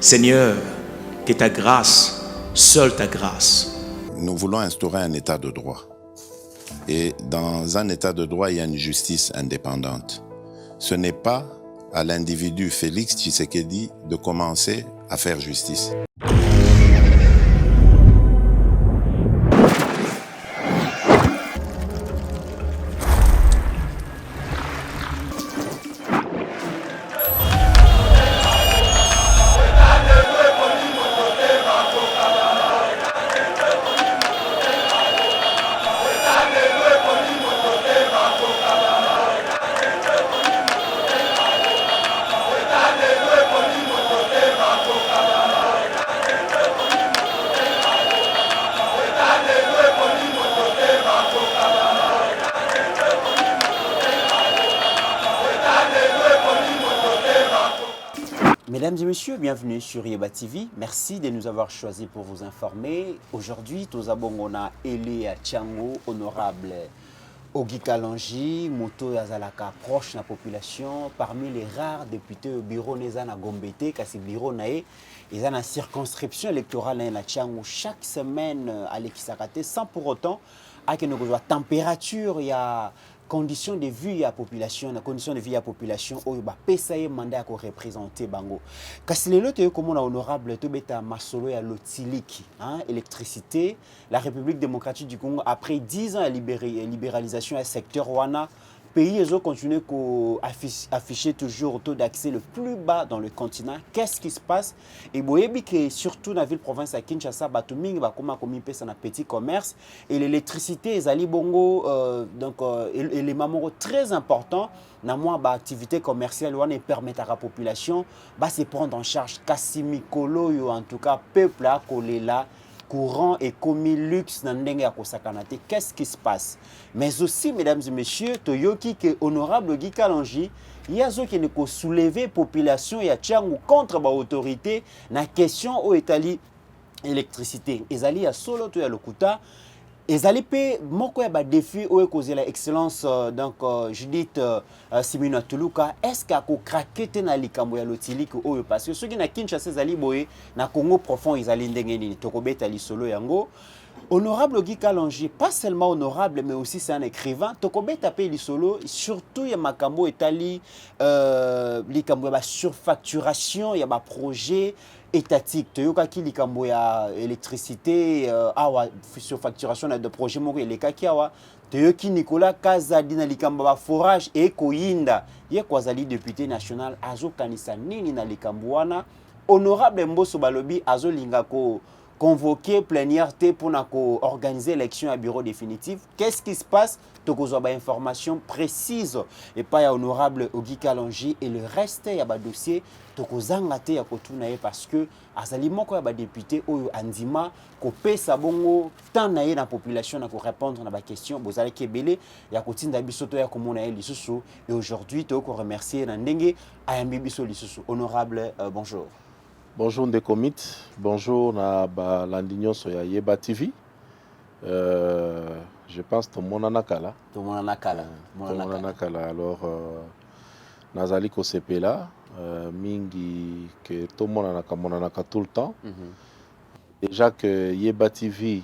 Seigneur, que ta grâce, seule ta grâce. Nous voulons instaurer un état de droit. Et dans un état de droit, il y a une justice indépendante. Ce n'est pas à l'individu Félix Tshisekedi de commencer à faire justice. Mesdames et messieurs, bienvenue sur Yeba TV. Merci de nous avoir choisis pour vous informer. Aujourd'hui, nous avons Elia Tchango, honorable Ogi Kalonji, Moto Yazalaka, proche de la population, parmi les rares députés au bureau Nezana Gombete, car c'est le bureau Naé, ils ont une circonscription électorale à Tchango chaque semaine à l'Ekisakate, sans pour autant, avec une température, il y a conditions de vie à la population, la condition de vie à la population, où il y a un mandat pour représenter Bango. Kasi lelo te comme honorable Tobeta Masolo ya Lotiliki, électricité, la République démocratique du Congo après 10 ans de libéralisation du secteur Wana, pays ont continué à afficher toujours le taux d'accès le plus bas dans le continent. Qu'est-ce qui se passe? Et boyebi que surtout dans la ville province à Kinshasa, Batuming va comme pesa na petit commerce et l'électricité les ali bongo les mamans très important na moi ba activité commerciale wana permettent à la population ba se prendre en charge kasimikolo yo en tout cas peuple a collé là courant et commis luxe dans ndenge ya kosakanate. Qu'est-ce qui se passe? Mais aussi, mesdames et messieurs, toyoki que honorable Guy Kalonji, il y a ceux qui ne peuvent soulever population et Tchango contre l'autorité na question au Italie électricité. Ils allaient à solo to ya lokuta. Ils allaient payer mon défi au causer l'excellence donc Judith Simino Tuluka. Est-ce qu'il y a craqué na likambo ya Lotiliki ou parce que ceux qui na Kinshasa zali boye na Congo profond ils allaient ndengeni tokobeta li solo yango. Honorable Guy Kalonji, pas seulement honorable, mais aussi c'est un écrivain. Tokobé tapé li solo, surtout il y a makambo etali, likambo ya surfacturation, il y a projet étatique. Toyoka ki likambo ya électricité, awa surfacturation de projet moko elekaki awa. Toyoki Nicolas Kazadi na likambo ba forage et koyinda. Ye kwazali député national azo kanisa nini na likambo wana. Honorable Mbosso Balobi azo lingako convoqué plénière pour organiser l'élection à bureau définitif. Qu'est-ce qui se passe? Tokozo ba information précise et pas ya honorable Ogi Kalonji et le reste ya ba dossier tokozanga te ya kotunaye parce que azali moko ya ba député oyo andima ko pesa bongo tant na ye na population na ko répondre na ba question bozali kebele ya kotinda biso to ya komona ye lisusu et aujourd'hui to ko remercier na ndenge ayambi biso lisusu. Honorable bonjour. Bonjour Ndekomit, bonjour na Landignon Soya Yeba TV. Je pense que tout le monde en a kala. Tout le monde en a kala. Alors, Nazali ko sepela, mingi que tout le monde en a tout le temps. Déjà que Yeba TV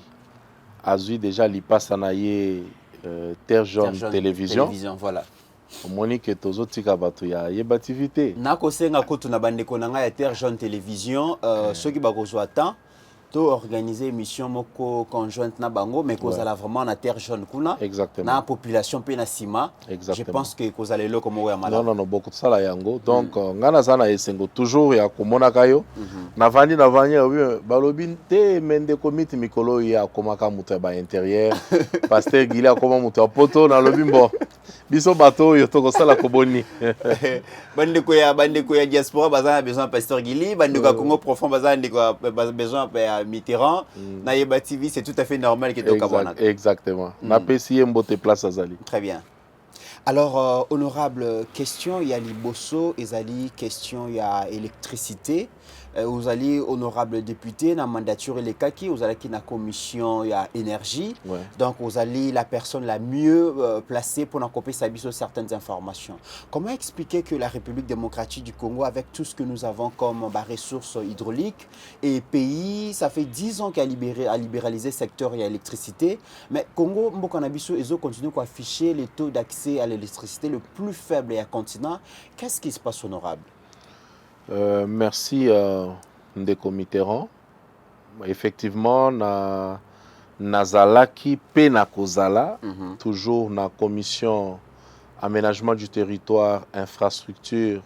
a vu déjà l'IPAS na ye Terre Jaune Télévision. Voilà. Monique tozotika bato ya Yeba TV te. Nako senga kotu na bandeko nanga ya Terre Jaune Télévision ceux qui bakozwa temps to organiser émission moko conjointe na bango mais kozala vraiment na Terre Jaune kuna. Exactement. Na population pe na sima. Je pense que kozala lelo komo ya malade. Non beaucoup de ça la yango. Donc ngana sana esengo toujours ya komona kayo. Na vandi balobi te mende komiti mikolo ya komaka muta ba intérieur. Pasteur Gila koma muta poto na lobimbo. Biso bato yo toko sala koboni. Bandeko ya diaspora bazana besoin pasteur Gili, bandeko ya Congo profond bazana besoin Mitterrand. Na Yeba TV c'est tout à fait normal que to kabona. Exactement. Na pesi mbote place azali. Très bien. Alors, honorable, question, il y a Liboso, Ezali, question, il y a électricité. Vous allez, honorable député, dans la mandature et les kaki, vous allez qui la commission, il y a énergie. Ouais. Donc, vous allez la personne la mieux placée pour en copier sur certaines informations. Comment expliquer que la République démocratique du Congo, avec tout ce que nous avons comme ressources hydrauliques et pays, ça fait 10 ans qu'il a libéralisé le secteur et l'électricité, mais Congo, ils ont continué à afficher les taux d'accès à l'électricité le plus faible et à continent. Qu'est-ce qui se passe, honorable? Merci Ndeko Mitterrand. Effectivement, nazalaki pe na kozala, toujours na commission aménagement du territoire, infrastructure,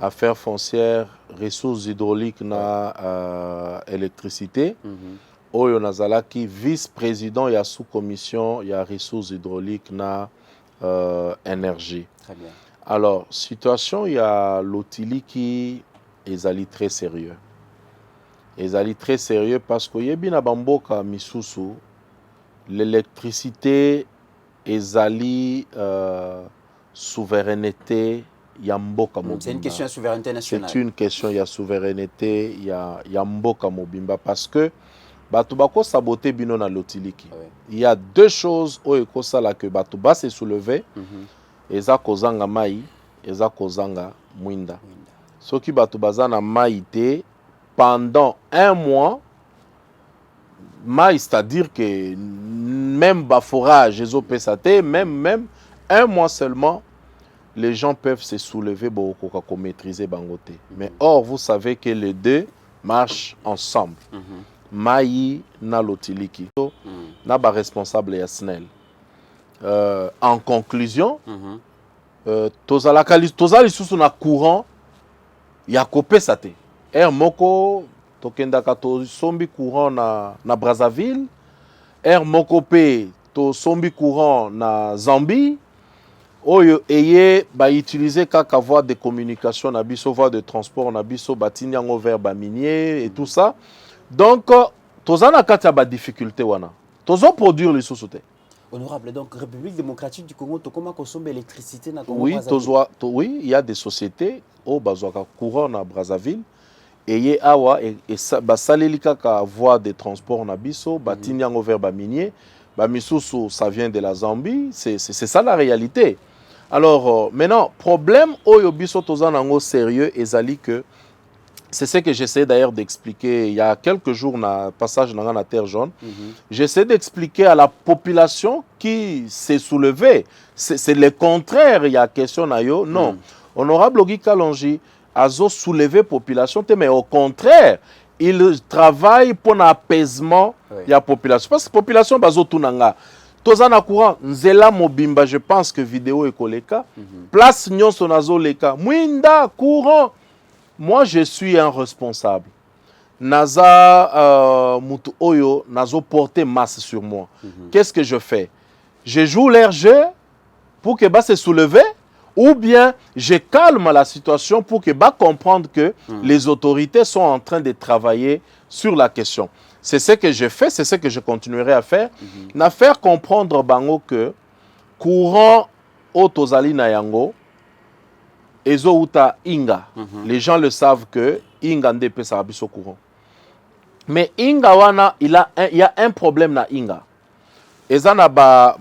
affaires foncières, ressources hydrauliques na électricité. Oyo nazalaki vice-président ya sous-commission ya ressources hydrauliques na énergie. Très bien. Alors, situation, il y a l'otili qui est très sérieux. Ils très sérieux parce que yebina bamboka misusu, l'électricité est souveraineté yamboka mobimba. C'est une question de souveraineté nationale. C'est une question de souveraineté yamboka mobimba parce que bato bako saboter bino na lotiliki. Oui. Il y a deux choses où ekosala que bato ba se soulever. Eza kozanga mai, eza kozanga mwinda. Soki bato baza na mai te pendant un mois, mai, c'est-à-dire que même baforage, même un mois seulement, les gens peuvent se soulever pour maîtriser bangote. Mais or, vous savez que les deux marchent ensemble. Mai na lotiliki. Na ba responsable ya SNEL. En conclusion, tozali susu na courant ya kopesa te. Moko tokendaka to sombi courant na Brazzaville, moko pe to sombi courant na Zambie. Oyo eye ba utiliser kaka voie de communication na biso, voie de transport na biso batini yango vers ba minier et tout ça. Donc tozana kata ba difficulté wana. Tozo produire les sociétés. Honorable, donc République démocratique du Congo, comment consommer l'électricité na Congo? Oui, oui, il y a des sociétés au bazwaka courant na Brazzaville et awa et basaleli kaka voie de transport na biso batini yango vers ba minier, ba misusu ça vient de la Zambie, c'est ça la réalité. Alors maintenant problème oyo biso tozana ngo sérieux ezali que c'est ce que j'essaie d'ailleurs d'expliquer il y a quelques jours na passage dans la Terre jaune. J'essaie d'expliquer à la population qui s'est soulevée. C'est le contraire, il y a question na yo. Non. Honorable Ogi Kalonji a soulevé la population, mais au contraire, il travaille pour l'apaisement de la population. Parce que la population bazo tunanga. Tozana courant, nzela mobimba, je pense que vidéo est koleka. Place nyonso nazo leka. Mwinda courant. Moi, je suis un responsable. Naza mutu oyo, nazo porter masse sur moi. Qu'est-ce que je fais? Je joue l'air jeu pour que bas se soulever, ou bien je calme la situation pour que bas comprendre que les autorités sont en train de travailler sur la question. C'est ce que je fais, c'est ce que je continuerai à faire. Na faire comprendre bango que courant otozali na yango Ezo uta Inga. Les gens le savent que Inga ndepe sa biso courant. Mais Inga wana, il y a un problème na Inga. Ezana ba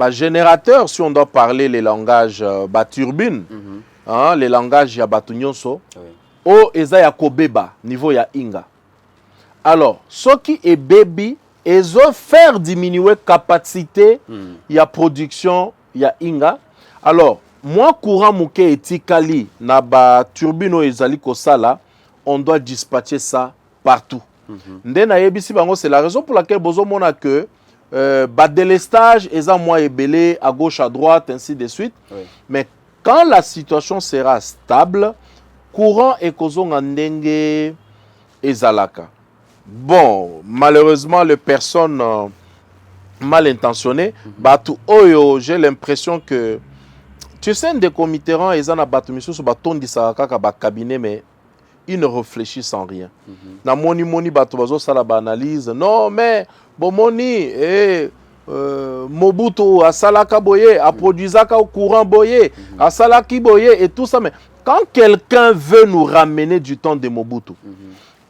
générateur, si on doit parler les langages turbine, les langages ya batu nyonso, o eza ya kobeba niveau ya Inga. Alors, ce qui est baby, ezo faire diminuer capacité ya production ya Inga. Alors, moi, courant mouke etikali na ba turbino ezali kosala, on doit dispatcher ça partout. Ndena yebisi bango, c'est la raison pour laquelle bozo mona que ba délestage eza moi ebele à gauche à droite ainsi de suite. Mais quand la situation sera stable, courant ekozonga ndenge ezalaka. Bon, malheureusement les personnes mal intentionnées, batu oyo, j'ai l'impression que tu sais, des comitérants, ils ont un cabinet, mais ils ne réfléchissent en rien. Na moni bato bazo sala ba analyse. Non, mais bon moni Mobutu asalaka boye, a produisaka au courant boye, asalaki boye et tout ça. Mais quand quelqu'un veut nous ramener du temps de Mobutu,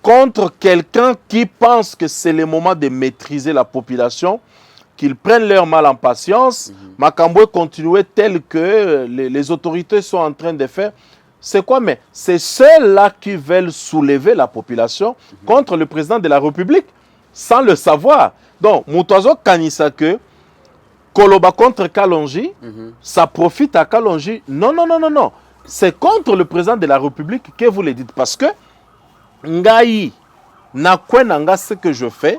contre quelqu'un qui pense que c'est le moment de maîtriser la population, qu'ils prennent leur mal en patience, Makamboué continuer tel que les autorités sont en train de faire. C'est quoi? Mais c'est ceux-là qui veulent soulever la population contre le président de la République, sans le savoir. Donc, Moutazo Kanisa que Koloba contre Kalonji, ça profite à Kalonji. Non, non, non, non, non. C'est contre le président de la République que vous le dites. Parce que, Ngaï, Nakwenanga, ce que je fais,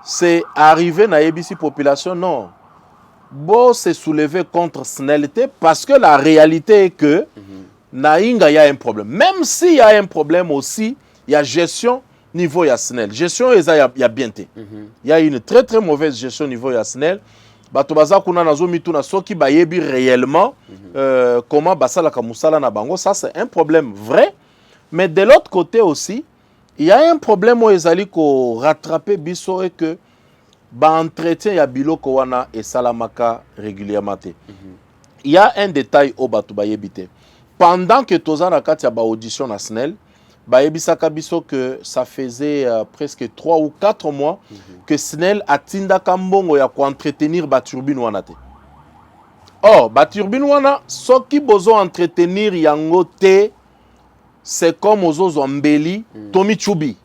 c'est arriver dans la ABC population. Non. Bon, c'est soulevé contre Snelité parce que la réalité est que Naïnga, il y a un problème. Même s'il y a un problème aussi, il y a gestion niveau Yasnel. Gestion, il y a bien. Il y a une très très mauvaise gestion niveau Yasnel. Batobaza kuna nazo mituna soki bayebi réellement comment basala kamusala na bango, ça c'est un problème vrai. Mais de l'autre côté aussi, il y a un problème où ezali ko rattraper biso et que ba entretien ya biloko wana et salamaka régulièrement. Il y a un détail au batu bayebite. Pendant que toza na kati ya ba audition na SNEL, bayebisaka biso que ça faisait presque 3 ou 4 mois que SNEL atindaka mbongo ya ko entretenir ba turbine wana te. Or, ba turbine wana soki bozo entretenir yango te, c'est comme ozo mbeli Tomi Chubi.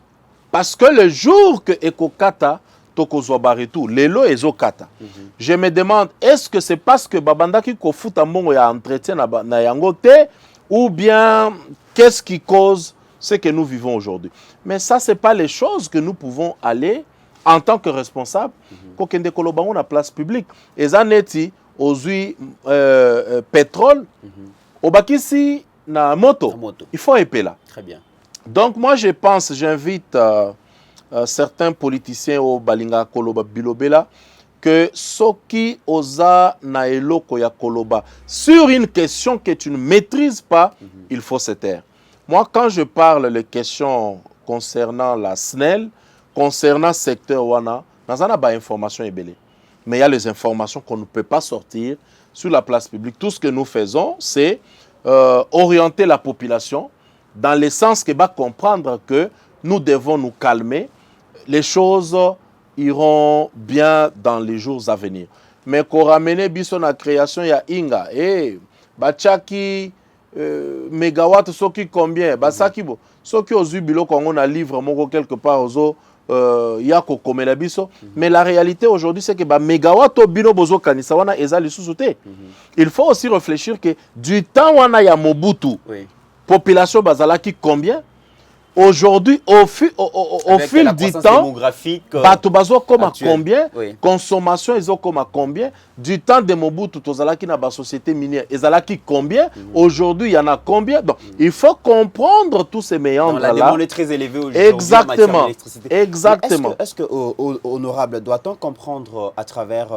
Parce que le jour que ekokata tokozwa baretou, lelo ezokata. Je me demande, est-ce que c'est parce que babandaki ko futa mbongo ya entretien na yango te, ou bien qu'est-ce qui cause ce que nous vivons aujourd'hui? Mais ça, ce n'est pas les choses que nous pouvons aller en tant que responsables pour qu'on ait la place publique. Et ça, aujourd'hui, pétrole, au bakisi, na moto. Il faut épée là. Très bien. Donc, moi, je pense, j'invite certains politiciens au Balinga Koloba Bilobela que Soki Oza na eloko ya Koloba sur une question que tu ne maîtrises pas, il faut se taire. Moi, quand je parle les questions concernant la SNEL, concernant le secteur Wana, nous avons des informations ébélées. Mais il y a les informations qu'on ne peut pas sortir sur la place publique. Tout ce que nous faisons, c'est orienter la population dans le sens qu'elle va comprendre que nous devons nous calmer. Les choses iront bien dans les jours à venir. Mais qu'on ramène biso na création, il y a Inga. Et Bachaki, mégawatt, soki combien? Basaki bo. Soki ozu bilo quand on a livre moko quelque part ozo yako komela biso. Mais la réalité aujourd'hui c'est que ba mégawatt au bino bozo kanisa wana ezali sous-souté. Il faut aussi réfléchir que du temps wana ya Mobutu, population bazalaki combien? Aujourd'hui, au fil du temps, bato bazo comme combien, consommation ils ont comme combien, du temps de Mobutu tozalaki na ba société minière, ezalaki combien, aujourd'hui il y en a combien. Donc il faut comprendre tous ces méandres là. La demande est très élevée aujourd'hui. Exactement. Exactement. Est-ce que honorable, doit-on comprendre à travers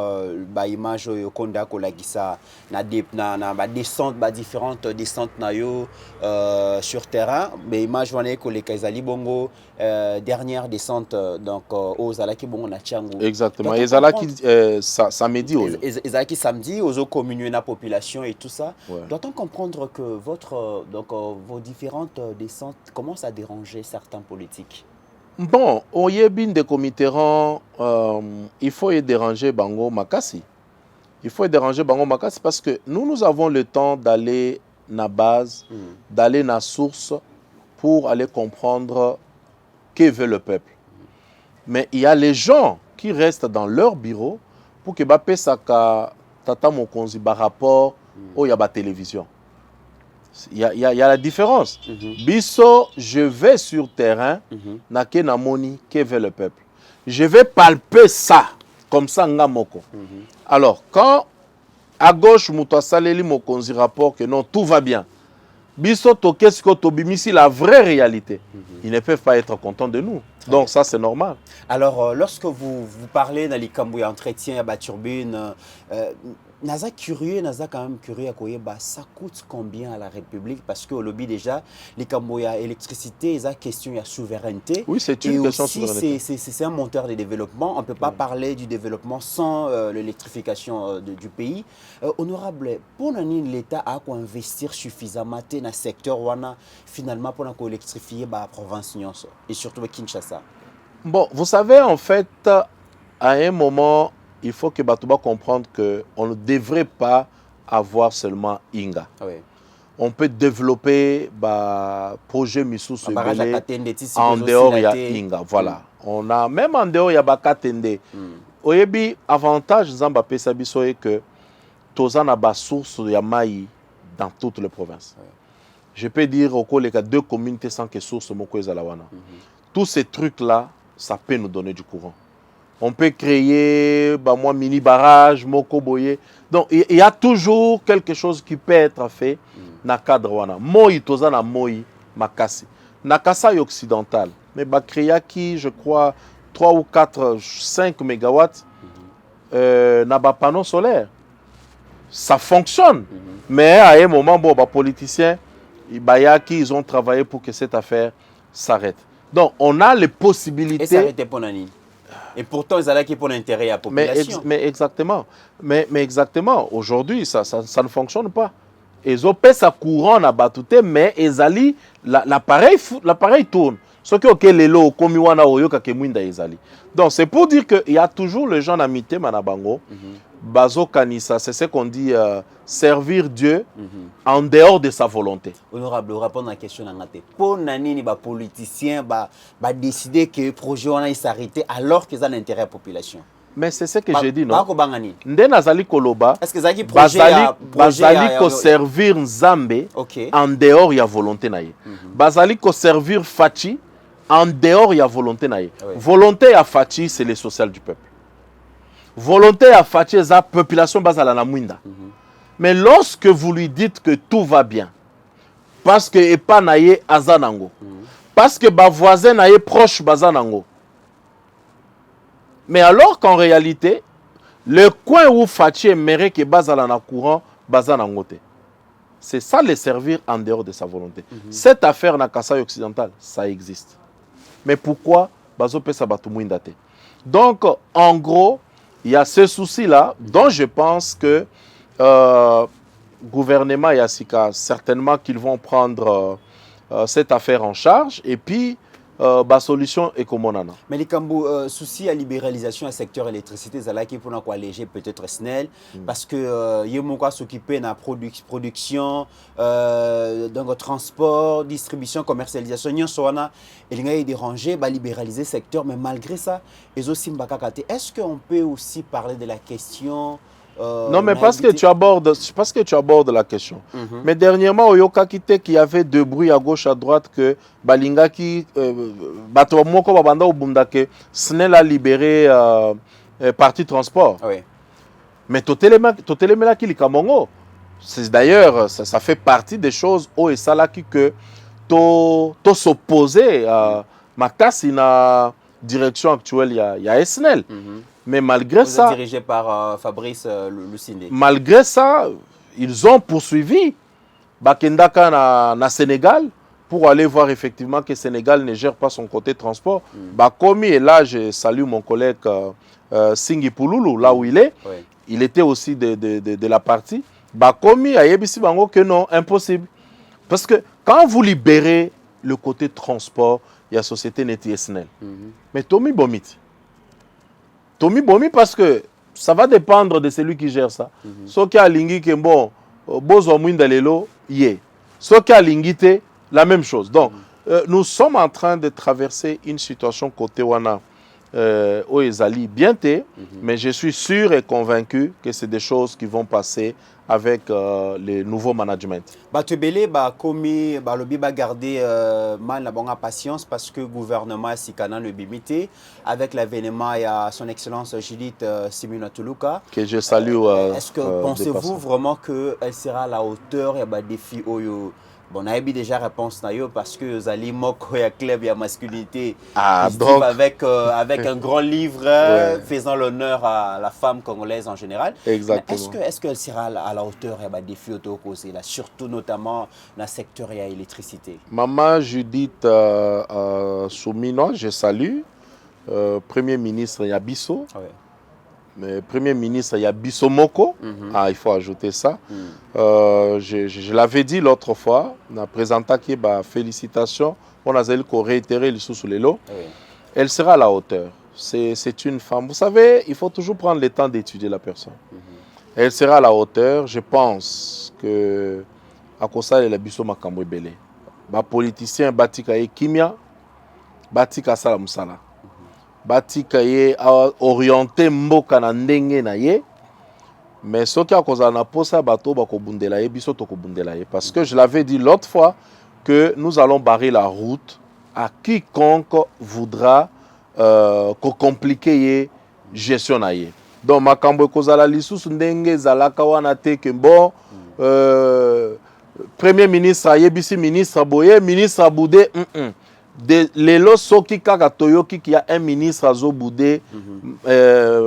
l'image Yokonda Kolagisa na descente, différentes descentes na yo sur terrain, mais image wana ko Ezali Bongo, dernière descente donc aux Zalaki Bongo na Tchango. Exactement. Ezalaki samedi. Ezalaki samedi, aux communes la population et tout ça. Ouais. Doit-on comprendre que vos différentes descentes commencent à déranger certains politiques? Bon, au Yébin de Comiteran, il faut y déranger Bango Makassi. Il faut y déranger Bango Makassi parce que nous avons le temps d'aller na base, d'aller na source, pour aller comprendre que veut le peuple. Mais il y a les gens qui restent dans leur bureau pour que Bape Saka Tata Mokonzi par rapport au Yaba télévision. Il y a la différence. Bisso, je vais sur terrain, Nake Namoni, que veut le peuple. Je vais palper ça, comme ça, Ngamoko. Alors, quand à gauche, Mouta Saleli Mokonzi rapport que non, tout va bien. Bisoto, qu'est-ce que Tobimisi, la vraie réalité. Ils ne peuvent pas être contents de nous. Donc ça, c'est normal. Alors, lorsque vous parlez dans les Kambouya entretien à Baturbine, Naza curieux, Naza quand même curieux à Koyeba, ça coûte combien à la République? Parce qu'au lobby déjà, les Camboya électricité, il y a question, il y a souveraineté. Oui, c'est une question de souveraineté. C'est un moteur de développement. On ne peut pas parler du développement sans l'électrification du pays. Honorable, pour l'État a investir suffisamment dans le secteur wana finalement pour électrifier la province et surtout Kinshasa. Bon, vous savez, en fait, à un moment, il faut que Batouba comprenne qu'on ne devrait pas avoir seulement Inga. Oui. On peut développer projet Missou en en dehors, il y a Inga. Voilà. On a, même en dehors, il y a Bakatende. Oyebi, avantage, Zamba Pesabiso est que Tozana ba source de Yamaï dans toutes les provinces. Oui. Je peux dire au collègue à 2 communautés sans que source Moko Zalawana. Tous ces trucs-là, ça peut nous donner du courant. On peut créer mini barrage, moko boye. Donc il y a toujours quelque chose qui peut être fait dans le cadre wana. Moi, toza na moi makasi. Na Kasai occidental, mais créer qui je crois 3 ou 4 5 mégawatts na ba panneau solaire. Ça fonctionne. Mais à un moment bon politiciens ils ont travaillé pour que cette affaire s'arrête. Donc on a les possibilités. Et s'arrêter pour Nani. Et pourtant, ils allaient qui pour l'intérêt à la population. Mais exactement. Mais exactement. Aujourd'hui, ça ne fonctionne pas. Ils ont payé sa courant à Batouté, mais l'appareil tourne. Ce qui est les lots, comme Iwana Oyo, Kakemwinda Ezali. Donc, c'est pour dire qu'il y a toujours les gens à mité, Manabango. Bazo Kanissa, c'est ce qu'on dit, servir Dieu en dehors de sa volonté. Honorable, répondre à la question, pour nani les politiciens décider que le projet s'arrêter alors qu'ils ont l'intérêt à la population. Mais c'est ce que j'ai dit, non? Est-ce que Zaki projet ko servir Nzambe en dehors de la volonté naïe. Bazali ko servir Fachi en dehors de la volonté naïe. Volonté à Fachi, c'est le social du peuple. Volonté à Fachi, c'est la population basala na mwinda. Mais lorsque vous lui dites que tout va bien, parce que Epa naye azanango, parce que ba voisin naye proche bazanango, mais alors qu'en réalité, le coin où Fachi aimerait que bazala na courant, bazanangote. C'est ça le servir en dehors de sa volonté. Cette affaire na Kasai occidental, ça existe. Mais pourquoi bazo pesa batu mwindate? Donc, en gros, il y a ce souci-là dont je pense que gouvernement et Asika, certainement qu'ils vont prendre cette affaire en charge et puis solution est comme on en a. Mais les Cambo, souci à libéralisation du secteur électricité, c'est là qu'il faut alléger peut-être SNEL parce que il y a s'occuper de la production, donc transport, distribution, commercialisation, il y a dérangé, libéraliser le secteur, mais malgré ça, est-ce qu'on peut aussi parler de la question non, mais parce que tu abordes la question. Mais dernièrement, au Yoka Kite, qu'il y avait deux bruits à gauche, à droite, que Balinga qui, Batomoko Babanda ou Bundake, SNEL a libéré partie transport. Oui. Mais Totelemela qui Kamongo, c'est d'ailleurs, ça fait partie des choses, oh et ça là qui que to s'opposer à ma casse, la direction actuelle, il y a SNEL. Mais malgré ça, dirigé par Fabrice Lucindé. Malgré ça, ils ont poursuivi Bakendaka na Sénégal pour aller voir effectivement que le Sénégal ne gère pas son côté transport. Bakomi, et là je salue mon collègue Singi Pouloulou, là où il est. Oui. Il était aussi de la partie. Bakomi a yebisi bango que non, impossible. Parce que quand vous libérez le côté transport, il y a société Neti SNEL. Mais Tommy Bomiti. Tommy Bomi parce que ça va dépendre de celui qui gère ça. Ce qui a lingi que bon, bozo mwinda lelo yé. Ce qui a lingité, la même chose. Donc, nous sommes en train de traverser une situation côté wana au Ezali bientôt, mais je suis sûr et convaincu que c'est des choses qui vont passer avec les nouveaux management. Batebele komi lobi garder mal la bonne patience parce que le gouvernement Sikana le bimité avec l'avènement à son excellence Judith Simina Tuluka que je salue. Est-ce que pensez-vous vraiment qu'elle sera à la hauteur et défi oyo Bon, on a eu déjà réponse nayo parce que Zali Moko ya club ya masculinité donc avec un grand livre faisant l'honneur à la femme congolaise en général. Exactement. Est-ce qu'elle sera à la hauteur des défis autocausés là, surtout notamment dans le secteur de l'électricité? Maman Judith Soumino, je salue. Premier ministre Yabiso. Mais Premier ministre Yabiso Moko, il faut ajouter ça. Je l'avais dit l'autre fois, on a présenté qui félicitations, on a réitéré le sous-sous-les-lots. Elle sera à la hauteur. C'est une femme. Vous savez, il faut toujours prendre le temps d'étudier la personne. Elle sera à la hauteur. Je pense que à cause de Yabiso Makambo Belé, les politiciens Batika et Kimia, Batika Salamsala. Batika ye orienté mboka na ndenge na ye, mais ce qui a causé na posa bato bakobundela ye biso tokobundela ye, parce que je l'avais dit l'autre fois que nous allons barrer la route à quiconque voudra compliquer ye gestion na ye. Donc makambo kozala lisusu ndenge zalaka wana te ke bon premier ministre ayebisi ministre boye ministre aboude de lelo soki kaka toyoki qui a un ministre azo boudé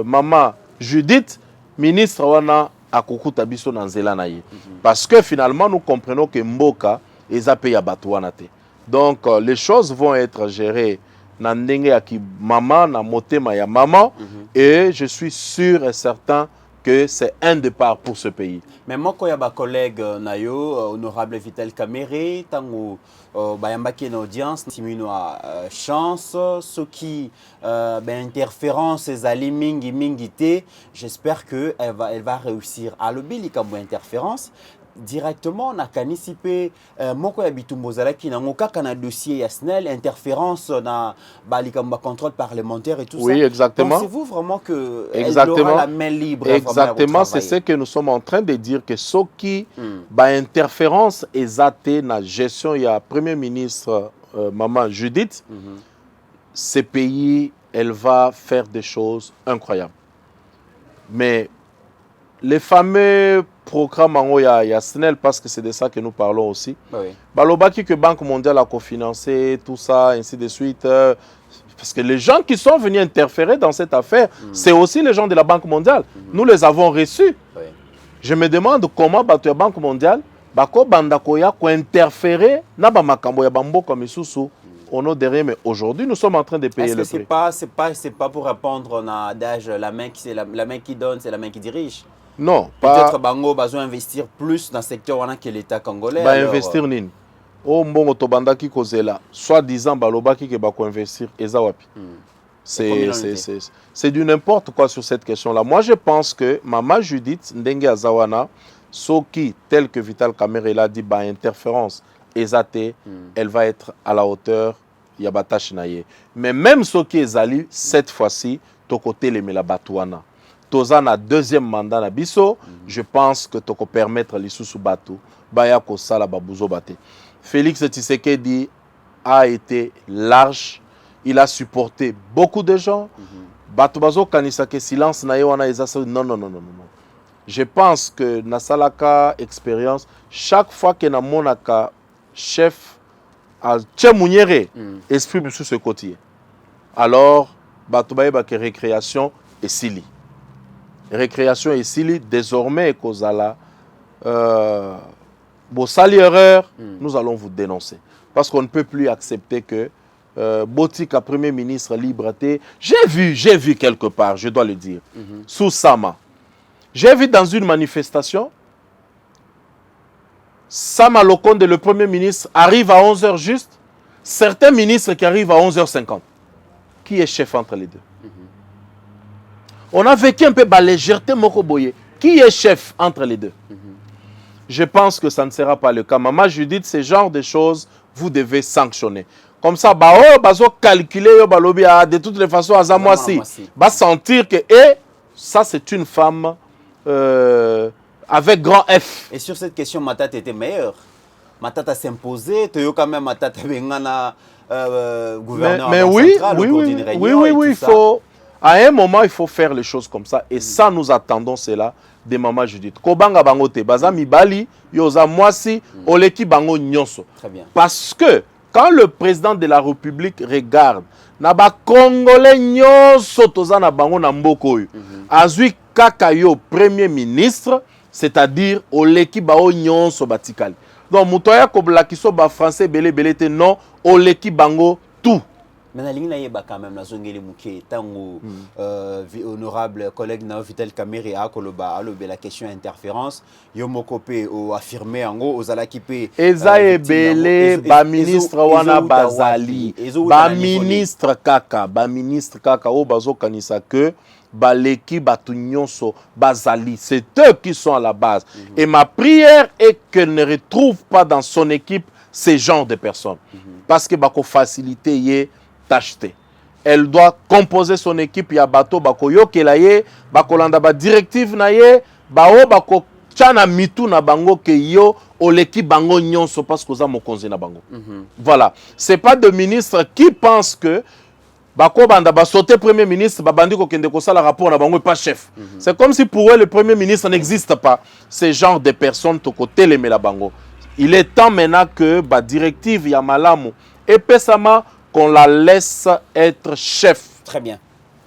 maman Judith ministre wana akokuta biso na nzela na ye parce que finalement nous comprenons que mboka eza pe ya bato wana te. Donc les choses vont être gérées na ndenge ya ki maman na motema ya maman et je suis sûr et certain que c'est un départ pour ce pays. Mais moi, quand il y a ma collègue Nayo, honorable Vital Kamere, tango bayambaki en audience, timino a chance, ce qui interférence ezali mingi mingité, j'espère que elle va réussir. À l'obéli comme interférence. Directement on a canicipé moko ya bitumbo zalaki na ngokaka na dossier ya SNEL interférence na balikamba contrôle parlementaire et tout ça. Oui, exactement. Pensez-vous vraiment que elle aura la main libre? Exactement, c'est ce que nous sommes en train de dire que ce qui interférence exacte na gestion ya premier ministre maman Judith ce pays elle va faire des choses incroyables. Mais les fameux programmes en SNEL, parce que c'est de ça que nous parlons aussi. Balobaki que Banque mondiale a cofinancé, tout ça, ainsi de suite. Parce que les gens qui sont venus interférer dans cette affaire, c'est aussi les gens de la Banque mondiale. Nous les avons reçus. Je me demande comment la Banque mondiale bako bandakoya ko interférer na ba makambo ya bambo comme isusu au nom de rien, mais aujourd'hui nous sommes en train de payer le prix. C'est pas pour répondre à adage la main qui donne, c'est la main qui dirige. Non, peut-être Bango va investir plus dans le secteur que l'État congolais. Bah investir nini. Oh mbongo to bandaki kozela. Soit disant balobaki ke bako investir ezawapi. C'est du n'importe quoi sur cette question-là. Moi je pense que Maman Judith Ndenge Azawana, Soki tel que Vital Kamere l'a dit, bah interférence ezate, elle va être à la hauteur yabata shinaye. Mais même Soki ezali cette fois-ci to côté les melabatouana. Toza na deuxième mandat na biso, je pense que toko permettre lisusu batu baya ko sala babuzo bate. Félix Tshisekedi a été large, il a supporté beaucoup de gens. Batu bazo kanisa ke silence na wana ezasa non. Je pense que na salaka expérience chaque fois que na monaka chef a tchemuniere esprit sur ce côté. Alors batu baye ba ke récréation et sili. Récréation et Sili, désormais, Kozala, Bossali erreur, nous allons vous dénoncer. Parce qu'on ne peut plus accepter que Botika, Premier ministre, liberté, j'ai vu quelque part, je dois le dire, sous Sama. J'ai vu dans une manifestation, Sama Lokonde, le Premier ministre, arrive à 11h juste, certains ministres qui arrivent à 11h50. Qui est chef entre les deux? On a vécu un peu la légèreté Mokoboye. Qui est chef entre les deux? Je pense que ça ne sera pas le cas. Maman Judith, ce genre de choses, vous devez sanctionner. Comme ça, bazo calculer de toutes les façons à Zamoisi. Va sentir que ça c'est une femme avec grand F. Et sur cette question, Matata était meilleure. Matata s'imposait, Toyo quand même Matata Bengana gouverneur mais central, oui, il faut. À un moment, il faut faire les choses comme ça. Et ça, nous attendons cela des mamans Judith. Kobanga bangote, bazami bali, yoza mwasi, oleki bango nyonso. Très bien. Parce que quand le président de la République regarde, na ba Congolais nyonso toza na bango na mboko oyo. Azui kaka yo premier ministre, c'est-à-dire oleki bao nyonso batikali. Donc mutoya koblakiso ba français belé belé te non, oleki bango tout. Mais na lingi na quand même na zongeli muke tango honorable collègue na Vital Kamerhe a koloba alobe la question interférence yo mokope o affirmer ango ozalaki pe eza ebele ba ministre wana bazali ba ministre kaka o bazo kanisa que baleki batu nyonso bazali, c'est eux qui sont à la base. Et ma prière est qu'elle ne retrouve pas dans son équipe ces genres de personnes parce que bako faciliter yé acheter. Elle doit composer son équipe. Ya bato bako yokela ye, bako landa ba directive na ye, bao bako chana mitu na bango ke yo oleki bango nyonso parce que za mokonzi na bango. Voilà, c'est pas de ministre qui pense que bako banda ba sauter premier ministre ba bandi ko kende ko sala rapport na bango et pas chef. C'est comme si pour eux le premier ministre n'existe pas. Ce genre de personnes to côté les la bango. Il est temps maintenant que ba directive ya malamu et pesama qu'on la laisse être chef. Très bien.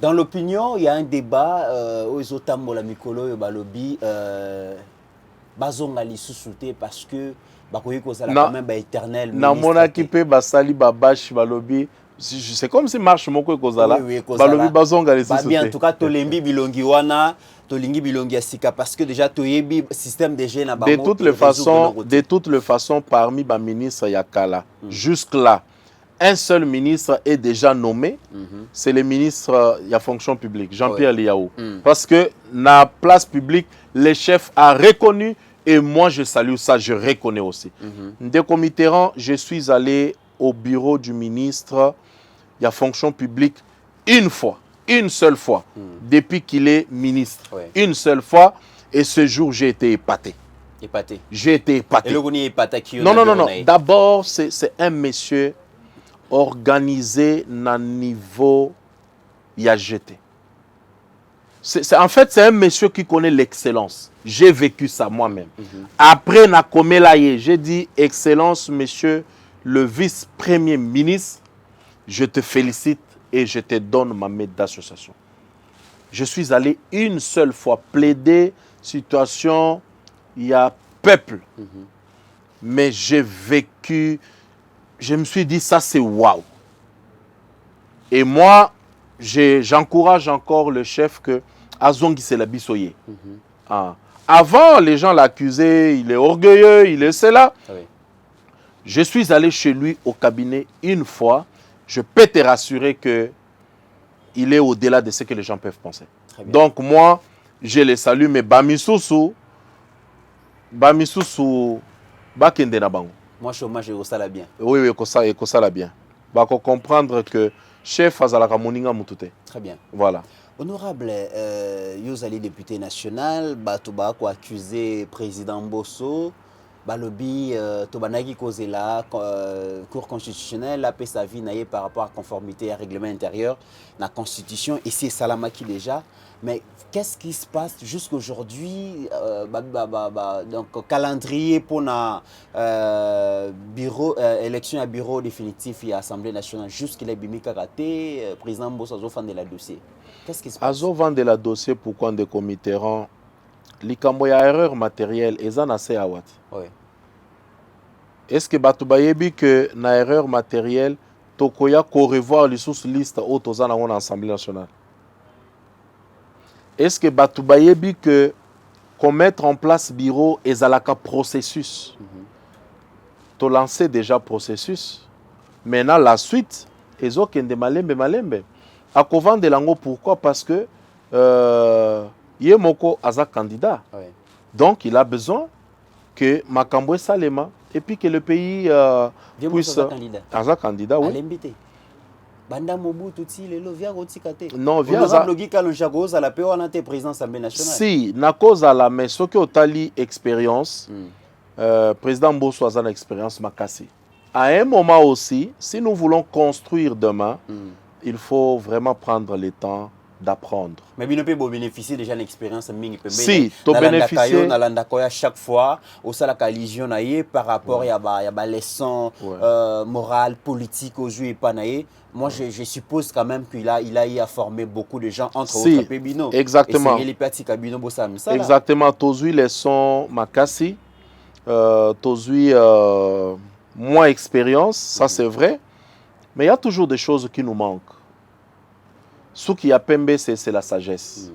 Dans l'opinion, il y a un débat aux Otambo la Mikolo et Balobi bazonga li sous-souté parce que bakoyi ko sala quand même ba éternel ministre. Na mona ki pe basali babash Balobi, c'est comme si marche moko ko sala. Balobi bazonga li sous-souté. Bien en tout cas tolembi bilongi wana tolingi bilongi asika parce que déjà toyebi système de gène na bango. De toutes les façons parmi ba ministre yakala jusque là un seul ministre est déjà nommé, c'est le ministre de la fonction publique, Jean-Pierre Liaou. Parce que la place publique, le chef a reconnu et moi je salue ça, je reconnais aussi. Ndeko Mitterrand, je suis allé au bureau du ministre de la fonction publique une fois, une seule fois, depuis qu'il est ministre. Une seule fois, et ce jour j'ai été épaté. J'ai été épaté. Et le épaté qui non. D'abord, c'est un monsieur organisé na niveau IAGT. En fait, c'est un monsieur qui connaît l'excellence. J'ai vécu ça moi-même. Après, na komelaye, j'ai dit, excellence, monsieur le vice-premier ministre, je te félicite et je te donne ma médaille d'association. Je suis allé une seule fois plaider, situation, il y a peuple. Mais j'ai vécu... Je me suis dit, ça c'est waouh. Et moi, j'encourage encore le chef que Azongi c'est la bisoye. Avant, les gens l'accusaient, il est orgueilleux, il est cela. Je suis allé chez lui au cabinet une fois. Je peux te rassurer que il est au-delà de ce que les gens peuvent penser. Donc moi, je les salue, mais Bamisusu, Bakende na bango. Moi, chômage et ça la bien. Oui, et ça la bien. Bah, comprendre que chef Azalaka Moninga Mutute. Très bien. Voilà. Honorable, Yozali député national, Batoba ko accusé président Bosso, Balobi, Tobanagi Kozela, Cour constitutionnelle, la paix sa vie naïe par rapport à conformité à règlement intérieur, la constitution, et c'est Salamaki déjà. Mais qu'est-ce qui se passe jusqu'aujourd'hui? Donc, calendrier pour la élection à bureau définitif et Assemblée nationale, jusqu'il est bimika raté, président Bosso Azo de la dossier. Qu'est-ce qui se passe? Azo de la dossier, pourquoi de Mitterrand, likambo ya erreur matérielle, et ça n'a pas à what? Oui. Est-ce que Batoubayebi que na erreur matérielle, Tokoya ko revoir les sources liste autres en l'Assemblée nationale? Est-ce que Batoubayebi que qu'on mette en place bureau et zalaka processus? To lancer déjà processus. Maintenant la suite, ezo kende malembe. À Kovan de Lango, pourquoi? Parce que Yemoko aza candidat. Donc il a besoin que Makambwe Salema et puis que le pays puisse... Aza candidat, oui. Banda Mobutu le via rotikate. Non, via logika le jago à la paix on a été président Assemblée nationale. Si, na cause à la mais ce que otali expérience président Bosso a une expérience makasi. À un moment aussi, si nous voulons construire demain, il faut vraiment prendre le temps d'apprendre. Mais vous pouvez bénéficier déjà de l'expérience. Si, tu bénéficies. À chaque fois, au sein de la collision par rapport à la leçon morale, politique aux jeux et panaï. Moi, je suppose quand même qu'il a eu à former beaucoup de gens entre autres Pébino. Exactement. Et exactement. Tu as eu leçon Makassi. Tu as eu moins expérience, ça c'est vrai. Mais il y a toujours des choses qui nous manquent. Ce qui a Pembe, c'est la sagesse.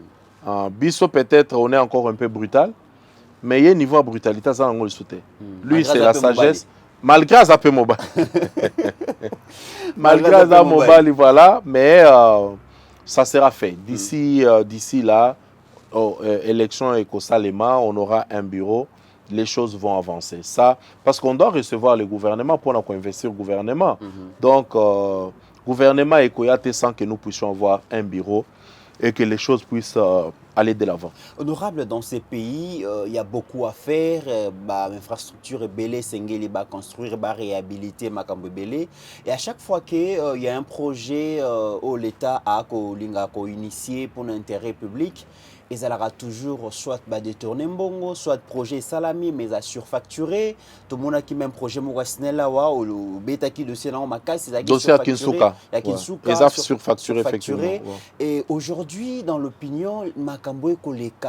Bisso, peut-être, on est encore un peu brutal, mais il y a un niveau de brutalité, ça, on le soutient. Lui, c'est la sagesse. Malgré ça, peu mobile. Malgré ça, mobile, voilà. Mais ça sera fait. D'ici là, élection éco-salema, on aura un bureau. Les choses vont avancer. Ça, parce qu'on doit recevoir le gouvernement pour investir le gouvernement. Donc, gouvernement et Koyate sans que nous puissions avoir un bureau et que les choses puissent aller de l'avant. Honorable, dans ces pays, il y a beaucoup à faire. L'infrastructure est belle, c'est construire, réhabiliter Makambebele. Et à chaque fois qu'il y a un projet où l'État a initié pour l'intérêt public, ils allaient toujours soit détourner mbongo, soit projet salami, mais à surfacturer. Tout le monde a qui même projet Mourasnela ou le bêta qui dossier là, on m'a cassé. Dossier à Kinsuka. Ils ont surfacturé effectivement. Et aujourd'hui, dans l'opinion, Makambo est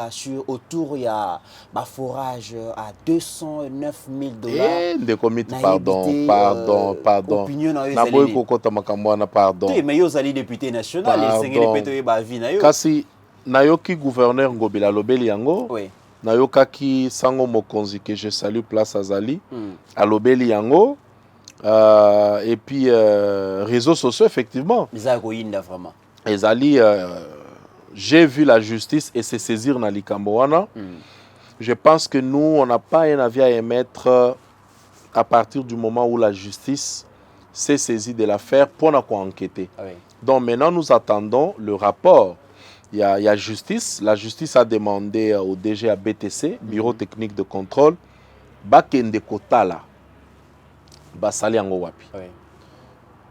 sur autour il y a forage à 209 000 $. Des comités, pardon. Opinion na Naboy kokota Makambo na pardon. Mais ils allient député national, ils sont les pétoyé Kasi Nayoki gouverneur Ngobila Lobeli Yango, Nayokaki Sango Mokonzi que je salue place Azali, à Lobeli Yango, et puis réseaux sociaux effectivement. Vraiment. Azali, j'ai vu la justice et se saisir dans l'Ikamboana. Je pense que nous, on n'a pas un avis à émettre à partir du moment où la justice s'est saisie de l'affaire pour enquêter. Donc maintenant, nous attendons le rapport. Il y a justice. La justice a demandé au DG à BTC, Bureau technique de contrôle, Bakende Kotala, Basali Angowapi,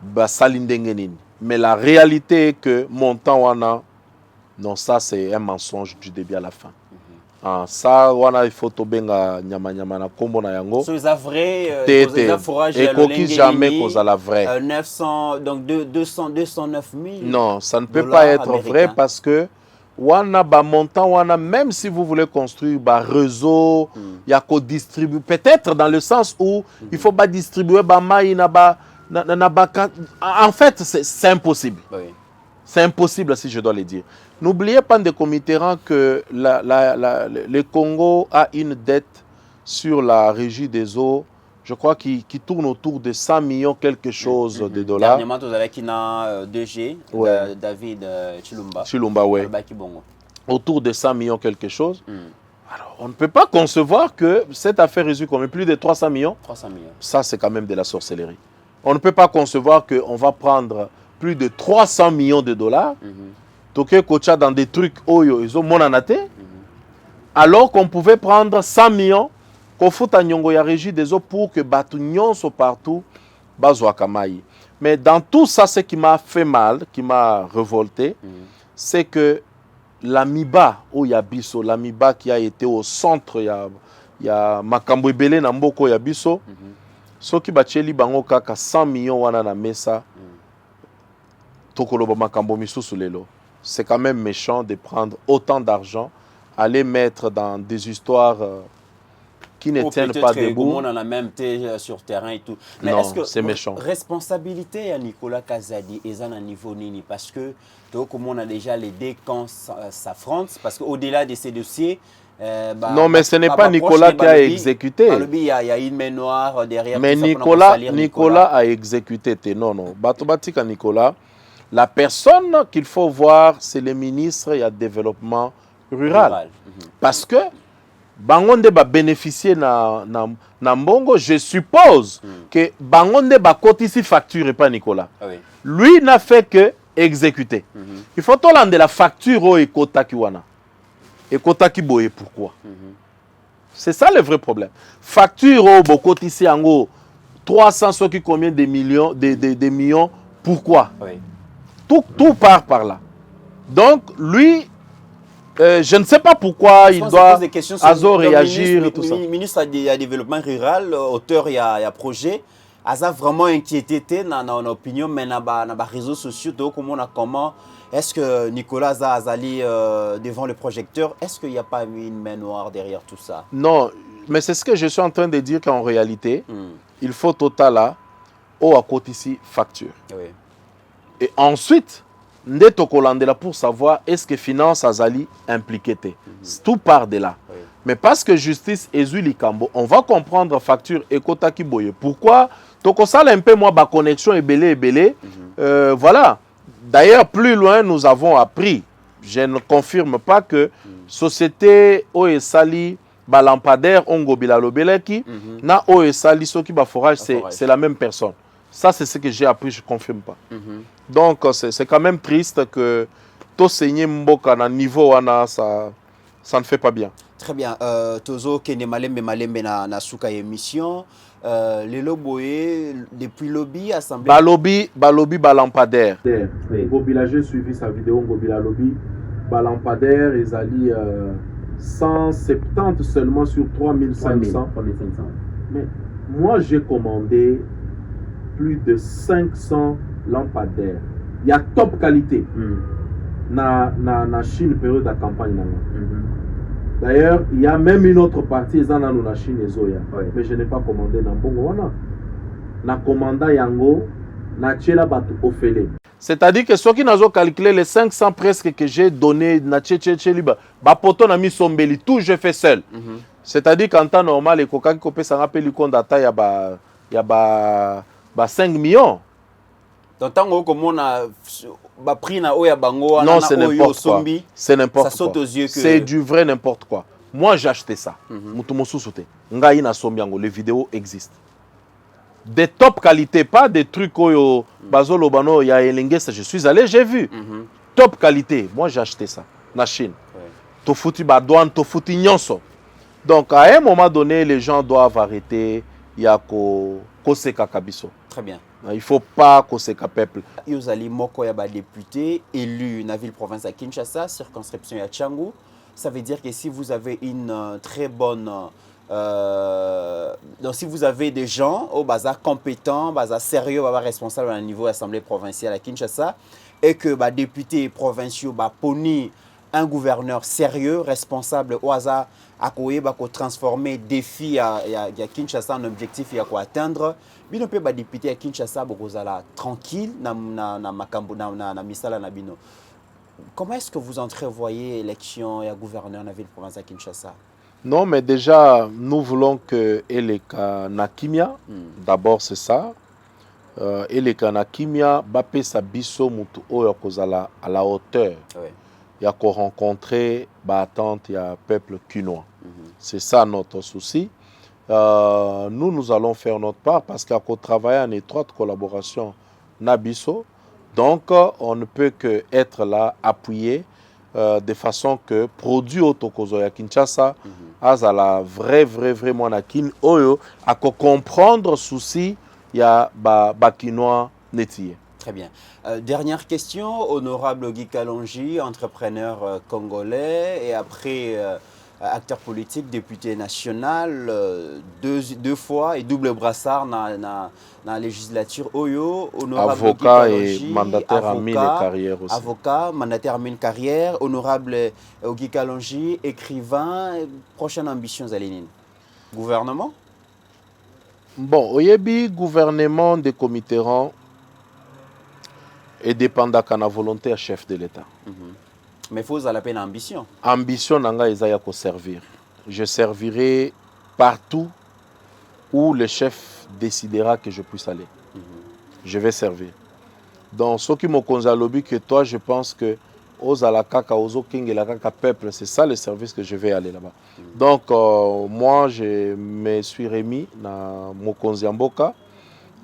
Basali Ndengenini. Mais la réalité est que montant wana, non, ça c'est un mensonge du début à la fin. Ça, wana il faut tobenga nyama nyama na kombo na yango. C'est vrai. Et coquille jamais cause à la vraie. 900, donc 209 000. Non, ça ne peut pas être vrai parce que wana ba montant wana, même si vous voulez construire ba réseau, il y a qu'au distribuer. Peut-être dans le sens où il faut pas distribuer ba maï na ba en fait c'est impossible. C'est impossible si je dois le dire. N'oubliez pas de Comitérant que le Congo a une dette sur la régie des eaux, je crois, qui tourne autour de 100 millions quelque chose de dollars. Dernièrement, vous avez qui n'a 2G, David Chilumba. Chilumba, oui. Autour de 100 millions quelque chose. Alors, on ne peut pas concevoir que cette affaire résulte comme plus de 300 millions. 300 millions. Ça, c'est quand même de la sorcellerie. On ne peut pas concevoir qu'on va prendre plus de 300 millions de dollars. Toké Kocha dans des trucs oyo ils ont monanaté alors qu'on pouvait prendre 100 millions qu'on fout à Nyongo ya régie des eaux pour que Batunion soit partout bazwa kamayi. Mais dans tout ça, ce qui m'a fait mal, qui m'a révolté, c'est que l'amiba au Yabiso, l'amiba qui a été au centre ya Makambo Ebele na mboko Yabiso, so qui bacheli bango kaka 100 millions wana na mesa tokoloba Makambo misusu lelo. C'est quand même méchant de prendre autant d'argent, aller mettre dans des histoires qui ne tiennent pas debout. On a même sur terrain et tout. Mais non, c'est méchant. Responsabilité à Nicolas Kazadi est à un niveau nini parce que comme on a déjà les deux camps s'affrontent parce qu'au-delà de ces dossiers. Non, mais ce n'est pas Nicolas qui a exécuté. Il y a une main noire derrière. Mais Nicolas a exécuté. Non, non. Batobatika Nicolas. La personne qu'il faut voir, c'est le ministre du développement rural. Parce que Bangonde va bénéficier na Mbongo, je suppose que Bangonde va cotiser facture et pas Nicolas. Lui n'a fait que exécuter. Il faut de la facture au Ekotakiwana. Ekotakiboye, pourquoi? C'est ça le vrai problème. Facture au cotiser en gros 300 ce qui combien de millions, des millions, pourquoi? Tout part par là. Donc, lui, je ne sais pas pourquoi il doit réagir et tout ça. Ministre du développement rural, auteur, il y a projet. Asa vraiment inquiété dans l'opinion, mais dans les réseaux sociaux, comment est-ce que Nicolas Azali devant le projecteur, est-ce qu'il n'y a pas une main noire derrière tout ça? Non, mais c'est ce que je suis en train de dire qu'en réalité, il faut total là, au à côté ici, facture. Oui. Et ensuite, Ndeto Kolandela pour savoir est-ce que finance Azali impliqué. Tout part de là. Oui. Mais parce que justice est Likambo, on va comprendre facture et Kota Kiboye. Pourquoi Tokosal un peu moi, ma connexion est belé. Voilà. D'ailleurs, plus loin, nous avons appris, je ne confirme pas que société Oesali, lampadaire, Ongo Bilalobeleki, na Oesali, Soki Forage, c'est la même personne. Ça, c'est ce que j'ai appris, je ne confirme pas. Donc, c'est quand même triste que tout saigner Mboka à niveau, ça ne fait pas bien. Très bien. Tozo Kene Malembe na Souka émission. Les loboé, depuis lobby, assemblée. Balobi, lampadaire. Oui. Ngobila, j'ai suivi sa vidéo. Ngobila Lobby, lampadaire, ils allaient 170 seulement sur 3500. Mais moi, j'ai commandé plus de 500 lampadaires. Il y a top qualité. Na Chine, période de campagne. D'ailleurs, il y a même une autre partie, dans la Chine et Zoya. Oui. Mais je n'ai pas commandé dans Bongo. Na commanda Yango, na Tchela Batu Ofele. C'est-à-dire que ceux qui n'ont calculé les 500 presque que j'ai donné, na Tcheliba, Bapoto na mi sombeli, tout je fais seul. C'est-à-dire qu'en temps normal, les coca qui copé s'en rappelle, il y a 5 millions. Donc, tant que prix na oya bango, non, c'est n'importe quoi. C'est n'importe quoi. C'est du vrai n'importe quoi. Moi, j'ai acheté ça. Les vidéos existent. Des top qualité, pas des trucs où Bazolo Bano, il y a Elengues, je suis allé, j'ai vu. Top qualité. Moi, j'ai acheté ça. Na Chine. Tofuti Badouane, Tofuti Nyonso. Donc, à un moment donné, les gens doivent arrêter. Yako Koseka Kabiso. Très bien. Il ne faut pas Koseka peuple. Yozali Moko Yaba député élu dans la ville province à Kinshasa, circonscription à Tchangou. Ça veut dire que si vous avez une très bonne. Donc, si vous avez des gens au bazar compétents, bazar sérieux, bazar responsable au niveau de l'Assemblée provinciale à Kinshasa, et que les députés provinciaux poni un gouverneur sérieux, responsable au hasard, à transformer défi à Kinshasa en objectif à atteindre. Bino pe ba député à Kinshasa bozala tranquille na misala na bino. Comment est-ce que vous entrevoyez l'élection et gouverneur na ville province à Kinshasa? Non, mais déjà nous voulons que Eleka Nakimia, d'abord c'est ça. Eleka Nakimia bape sa biso mutu oyo kozala à la hauteur. Oui. Il y a qu'à rencontrer l'attente, il y a un peuple quinois. C'est ça notre souci. Nous allons faire notre part parce qu'il y a qu'à travailler en étroite collaboration Nabiso. Donc, on ne peut qu'être là, appuyé, de façon que produit au Tokozo ya Kinshasa, à la vraiment nakin, oyo, à comprendre souci, il y a quinois netier. Très bien. Dernière question, honorable Guy Kalonji, entrepreneur congolais et après acteur politique, député national, deux fois et double brassard dans la législature Oyo, honorable avocat Guy Kalonji, et mandataire à mine carrière aussi. Avocat, mandataire à mine carrière, honorable Guy Kalonji, écrivain, prochaine ambition Zalinine. Gouvernement? Bon, Oyebi, gouvernement de Comitérant et dépendant de la volonté à chef de l'État. Mais il faut à la peine ambition. Ambition, nanga ezaya ko servir. Je servirai partout où le chef décidera que je puisse aller. Je vais servir. Donc, ce qui me konzalobi que toi, je pense que Ozalakaka, Ozo King et la Kaka peuple, c'est ça le service que je vais aller là-bas. Donc, moi, je me suis remis dans Mokonzi Mboka.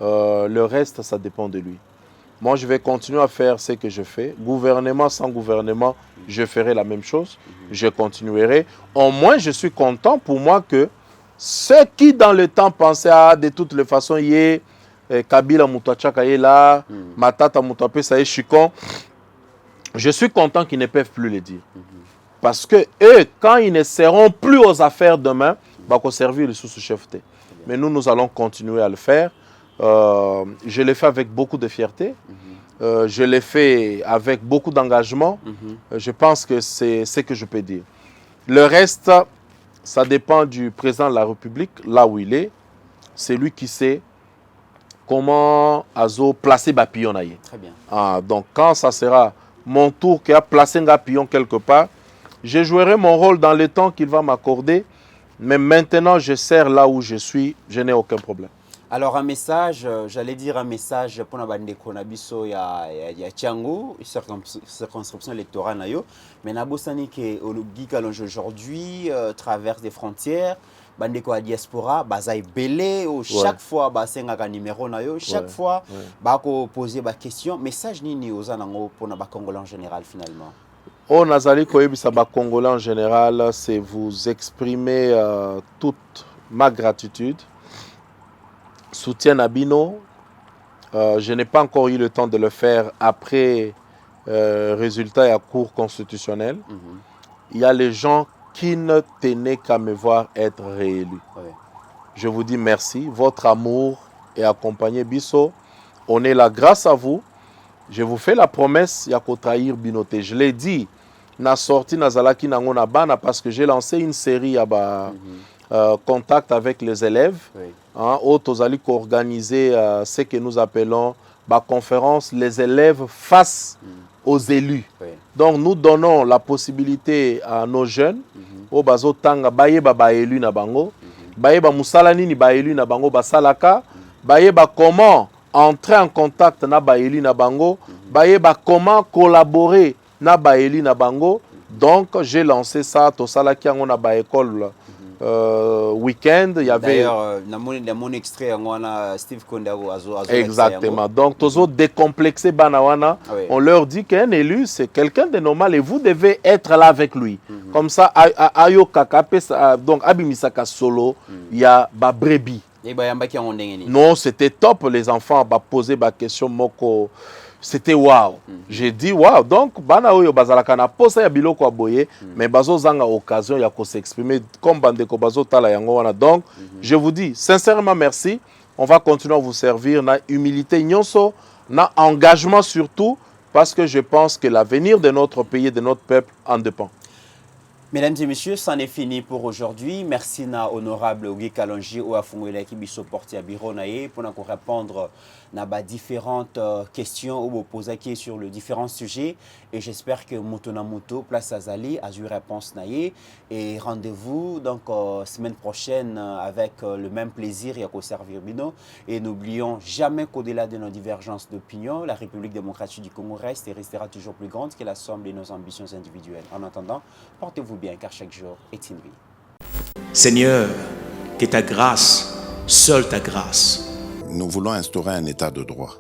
Le reste, ça dépend de lui. Moi, je vais continuer à faire ce que je fais. Gouvernement sans gouvernement, je ferai la même chose. Je continuerai. Au moins, je suis content pour moi que ceux qui, dans le temps, pensaient à de toutes les façons, y est Kabila Moutouachaka est là, Matata Moutouapé, ça est Chikon. je suis content qu'ils ne peuvent plus le dire. Parce que eux, quand ils ne seront plus aux affaires demain, ils vont servir le sous-chef. Mais nous allons continuer à le faire. Je l'ai fait avec beaucoup de fierté. Je l'ai fait avec beaucoup d'engagement. Je pense que c'est ce que je peux dire. Le reste, ça dépend du président de la République, là où il est. C'est lui qui sait comment placer Bapillon. Très bien. Donc, quand ça sera mon tour qui a placé un Bapillon quelque part, je jouerai mon rôle dans le temps qu'il va m'accorder. Mais maintenant, je sers là où je suis. Je n'ai aucun problème. Alors, un message, j'allais dire un message pour la bande Konabiso, il y a Tchango, circonscription électorale, mais Nabosani qui est aujourd'hui traverse des frontières, bande ko diaspora, bazaï belé, chaque fois, basenga numéro nayo, chaque fois, bako poser ba question, message nini aux anango pour na Congolais en général finalement. Oh, Nazali Koyebi ba Congolais en général, c'est vous exprimer toute ma gratitude. Soutien à Bino. Je n'ai pas encore eu le temps de le faire après résultat et à cour constitutionnelle. Il y a les gens qui ne tenaient qu'à me voir être réélu. Je vous dis merci. Votre amour est accompagné Bisso. On est là grâce à vous. Je vous fais la promesse, il y a qu'au trahir Binoté. Je l'ai dit, na sorti Nazalaki Nangona Bana parce que j'ai lancé une série à contact avec les élèves. Tozali organiser ce que nous appelons la conférence les élèves face aux élus. Donc nous donnons la possibilité à nos jeunes au bazo tanga bayeba ba élu na bango, bayeba musala nini ba élu na bango basalaka, bayeba comment entrer en contact na ba élu na bango, bayeba comment collaborer na ba élu na bango. Donc j'ai lancé ça to salaki ngo na ba école week-end, il y avait d'ailleurs mon extrait Steve Kondao exactement. Donc tous décomplexés banawana, on leur dit qu'un élu c'est quelqu'un de normal et vous devez être là avec lui. Comme ça ayo kakape donc abimisaka solo, il y a ba brebis. Non, c'était top, les enfants ba poser ba question moko. C'était waouh. J'ai dit waouh. Donc, bana oyo bazalaka na posa ya biloko aboye, mais bazo zanga occasion ya ko s'exprimer comme bandeko bazo tala yango wana. Donc, je vous dis sincèrement merci. On va continuer à vous servir na humilité nyonso, na engagement surtout parce que je pense que l'avenir de notre pays et de notre peuple en dépend. Mesdames et messieurs, c'en est fini pour aujourd'hui. Merci na honorable Ogi Kalonji ou Afungwela qui biso porti à bureau naé pour nous répondre à différentes questions ou poser sur les différents sujets. Et j'espère que Motona Moto, place Azali, a eu réponse naé. Et rendez-vous donc semaine prochaine avec le même plaisir et à servir Bino. Et n'oublions jamais qu'au-delà de nos divergences d'opinion, la République démocratique du Congo reste et restera toujours plus grande que la somme de nos ambitions individuelles. En attendant, portez-vous bien car chaque jour est une vie. Seigneur, que ta grâce, seule ta grâce. Nous voulons instaurer un état de droit.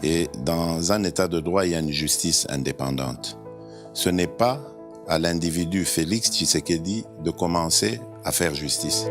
Et dans un état de droit, il y a une justice indépendante. Ce n'est pas à l'individu Félix Tshisekedi de commencer à faire justice.